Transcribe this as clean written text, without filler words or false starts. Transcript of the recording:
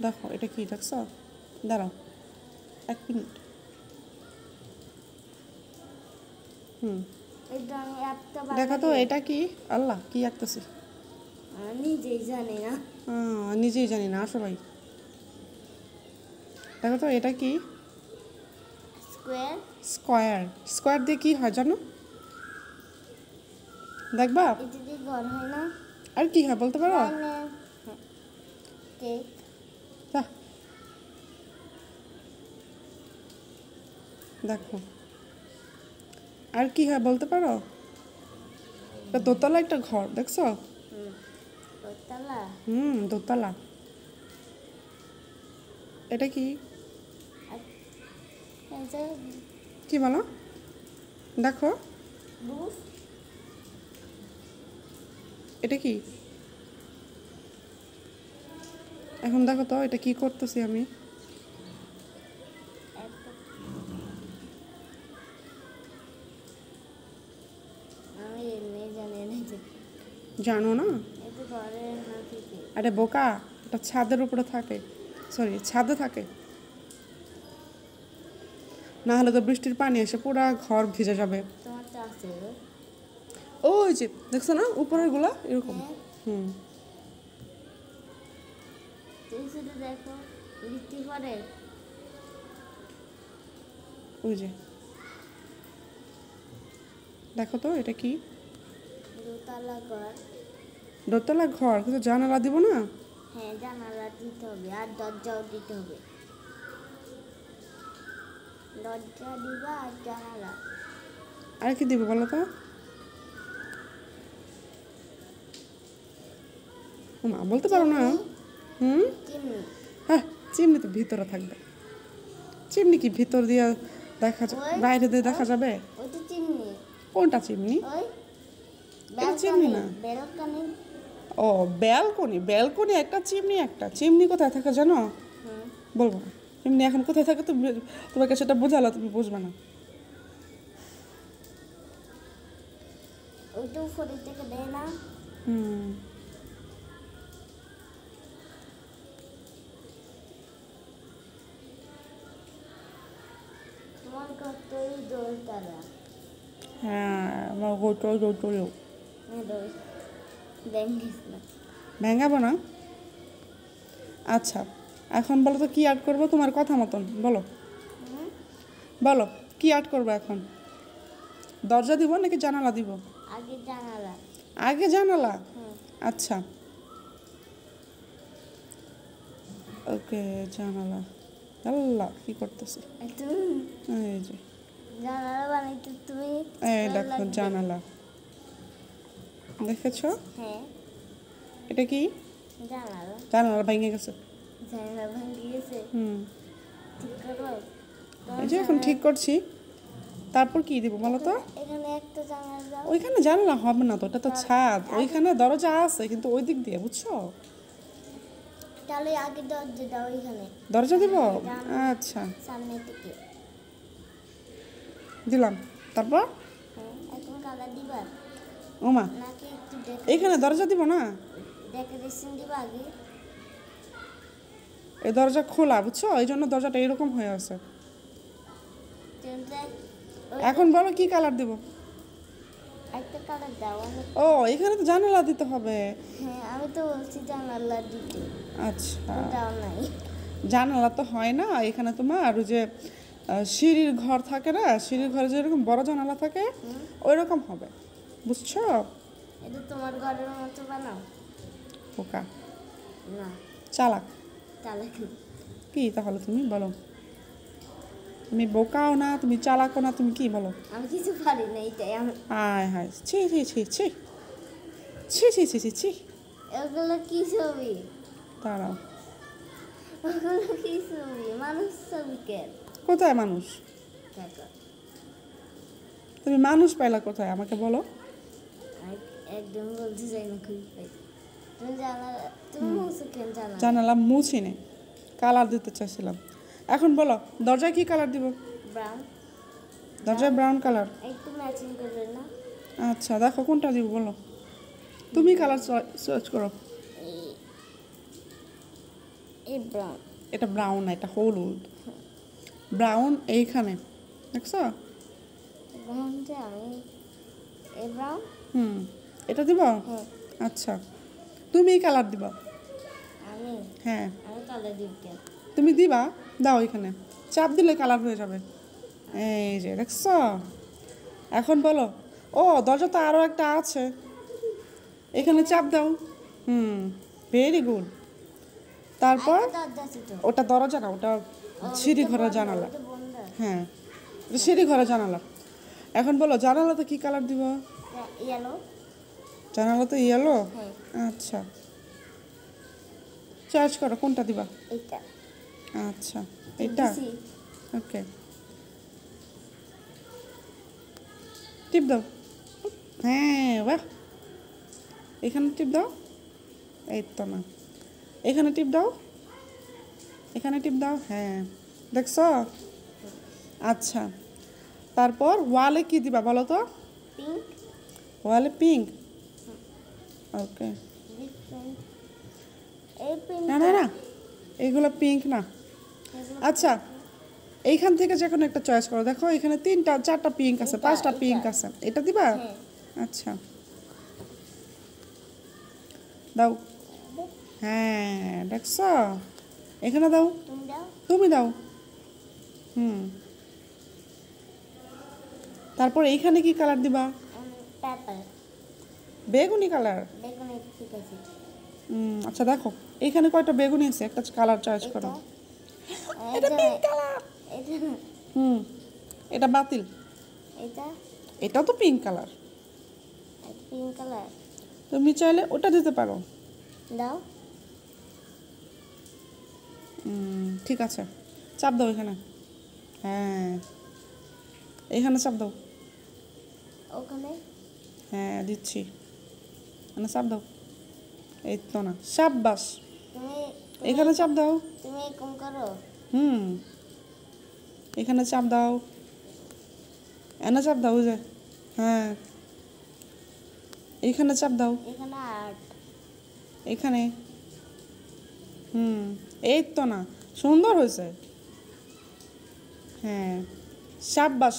দেখো এটা কি দেখছো? দাঁড়াও 1 মিনিট। এটা আমি একটা দেখো তো এটা কি? আল্লাহ কি আঁকতেছি নিজেই জানি না। নিজেই জানি না আসলে। দেখো তো এটা কি? স্কোয়ার। স্কোয়ার। স্কোয়ার দিয়ে কি হয় জানো? দেখবা? এটা দিয়ে ঘর হয় না? আর কি হয় বলতে পারো? কেক। দেখো আর কি হয় বলতে পারো? দোতলা একটা ঘর দেখছো? দোতলা। দোতলা। এটা কি? কি বলো? দেখো এটা কি? এখন দেখো তো এটা কি করতেছি আমি? জানো না? আরে বোকা, এটা ছাদের উপরে থাকে, সরি ছাদে থাকে, না হলে তো বৃষ্টির পানি এসে পুরা ঘর ভিজে যাবে। ওই যে দেখছো না উপরের গুলা এরকম। দেখো বৃষ্টি পড়ে। ওই যে দেখো তো এটা কি? দোতলা ঘর। দোতলা ঘর, কিন্তু জানালা দিব না? হ্যাঁ জানালা দিতে হবে আর দরজাও দিতে হবে। দরজা দিবা আর জানালা। আর কি দিব বলো তো? মা বলতে পারো না? চিমনি। হ্যাঁ চিমনি তো ভিতরে থাকবে। চিমনি কি ভিতর দিয়ে দেখা যাবে, বাইরে দিয়ে দেখা যাবে? ওটা চিমনি। কোনটা চিমনি? এটা চিমনি না। ব্যালকনি। ও ব্যালকনি। ব্যালকনি একটা, চিমনি একটা। চিমনি কোথায় থাকে জানো? বলবো না। চিমনি এখন কোথায় থাকে তুমি, তোমাকে সেটা বোঝালো তুমি বুঝবে না। ওইটা উপরে থেকে দেয় না? তোমার কতই দোতলা? হ্যাঁ আমার গোটল গোটলেও ভেঙাবো না। আচ্ছা এখন বলো তো কি আর্ট করবো তোমার কথা মতন? বলো বলো কি আর্ট করবো এখন? দরজা দিব নাকি জানালা দিব? আগে জানালা। আগে জানালা? আচ্ছা ওকে জানালা। আল্লাহ কি করতেছে? এই যে জানালা বানাইতে তুমি এই দেখো জানালা দেখেছো? হ্যাঁ এটা কি? জানালা। জানালা ভেঙে গেছে। জানালা ভেঙে গেছে। ঠিক করো। এই যে এখন ঠিক করছি। তারপর কি দিব বলো তো? এখানে একটা জানালা দাও। ওইখানে জানালা হবে না তো, ওটা তো ছাদ। ওইখানে দরজা আছে কিন্তু ওই দিক দিয়ে, বুঝছো? তাহলে আগে দরজা দাও। এখানে দরজা দিব? আচ্ছা সামনে থেকে দিলাম। তারপর এখন কালার দিবা ওমা নাকি একটু এইখানে দরজা দিব না? ডেকোরেশন দিবা আগে? এই দরজা খোলা, বুঝছো? এই জন্য দরজাটা এরকম হয়ে আছে। এখন বলো কি কালার দিব? একটা কালার দাও। ও এখানে তো জানালা দিতে হবে। হ্যাঁ আমি তো বলছি জানালা দিতে। আচ্ছা দাও নাই। জানালা তো হয় না এখানে তোমার। ওই যে সিঁড়ির ঘর থাকে না, সিঁড়ির ঘরে যেরকম বড় জানালা থাকে ওই রকম হবে, বুঝছো? এটা তোমার ঘরের মতো বানাও। পোকা না চালাক। চালাক কি তাহলে তুমি বলো? তুমি বোকাও না, তুমি চালাকও না, তুমি কি বলো? আমি কিছু পারি না এটাই আমি। হায় হায় ছি ছি ছি ছি ছি ছি ছি ছি ছি। এগুলো কি ছবি? দাঁড়াও ওগুলো কি ছবি? মানুষ ছবি কেন? কোথায় মানুষ? তুমি মানুষ পাইলা কোথায় আমাকে বলো? একদম বলতে চাই না খুব তুমি জানালা তুমি মুছে কেন জানালা? জানালা মুছি নেই, কালার দিতে চাইছিলাম। এখন বলো দরজায় কি কালার দিব? ব্রাউন। দরজায় ব্রাউন কালার। একটু ম্যাচিং করবে না? আচ্ছা দেখো কোনটা দিব বলো, তুমি কালার চয়েস করো। এই ব্রাউন। এটা ব্রাউন না, এটা হলুদ। ব্রাউন এইখানে দেখছো? ব্রাউনটা আমি এই ব্রাউন। হুম, এটা দিব। হ্যাঁ আচ্ছা, তুমি এই কালার দিবা। আমি হ্যাঁ, আমি কালার দিব কেন? তুমি দিবা, দাও এখানে, চাপ দিলে কালার হয়ে যাবে। এই যে দেখছো, এখন বলো। ও, দরজা তো আরও একটা আছে, এখানে চাপ দাও। হুম, ভেরি গুড। তারপর আরেকটা দরজা আছে তো। ওটা দরজা না, ওটা সিঁড়ি ঘরের জানালা। ওটা বন্ধ। হ্যাঁ, এটা সিঁড়ি ঘরের জানালা। এখন বলো, জানালাতে কি কালার দিব? ইয়েলো। জানালাতে ইয়েলো। হ্যাঁ আচ্ছা, চয়েস করো কোনটা দিবা। এটা। আচ্ছা, এটা। দিছি। ওকে, টিপ দাও। হ্যাঁ, বাহ, এখানে টিপ দাও। এই তো না, এখানে টিপ দাও, এখানে টিপ দাও। হ্যাঁ, দেখছো? আচ্ছা, তারপর ওয়ালে কি দিবা বলো তো? পিঙ্ক। ওয়ালে পিঙ্ক। ওকে, ডিফারেন্ট। এই পিঙ্ক। না না না, এইগুলো পিঙ্ক না। আচ্ছা, এইখান থেকে যে কোনো একটা চয়েস করো। দেখো এখানে 3টা 4টা পিঙ্ক আছে, 5টা পিঙ্ক আছে, এটা দিবা? হ্যাঁ। আচ্ছা, দাও। হ্যাঁ, দেখছো? এখানে দাও, তুমি দাও। তুমি দাও। হুম, তারপর এইখানে কি কালার দিবা? পেপার। বেগুনি কালার। বেগুনি ঠিক আছে। আচ্ছা, দেখো এইখানে কয়টা বেগুনি আছে, একটা কালার চয়েস করো। এটা এটা পিঙ্ক কালার। এটা হুম, এটা বাতিল। এটা এটাও তো পিঙ্ক কালার। Pink colour. তুমি চাইলে ওটা দিতে পারো। দাও। ঠিক আছে, চাপ দাও এখানে। হ্যাঁ, এখানে চাপ দাও। ওখানে। হ্যাঁ, দিচ্ছি, এখানে চাপ দাও। এই তো না, সাব্বাস। তুমি এখানে চাপ দাও। তুমি এরকম করো। হুম, এখানে চাপ দাও, এনে চাপ দাও, ওই যে। হ্যাঁ, এইখানে চাপ দাও, এখানে আর্ট। এখানে। এই তো না, সুন্দর হয়েছে। হ্যাঁ, সাব্বাস।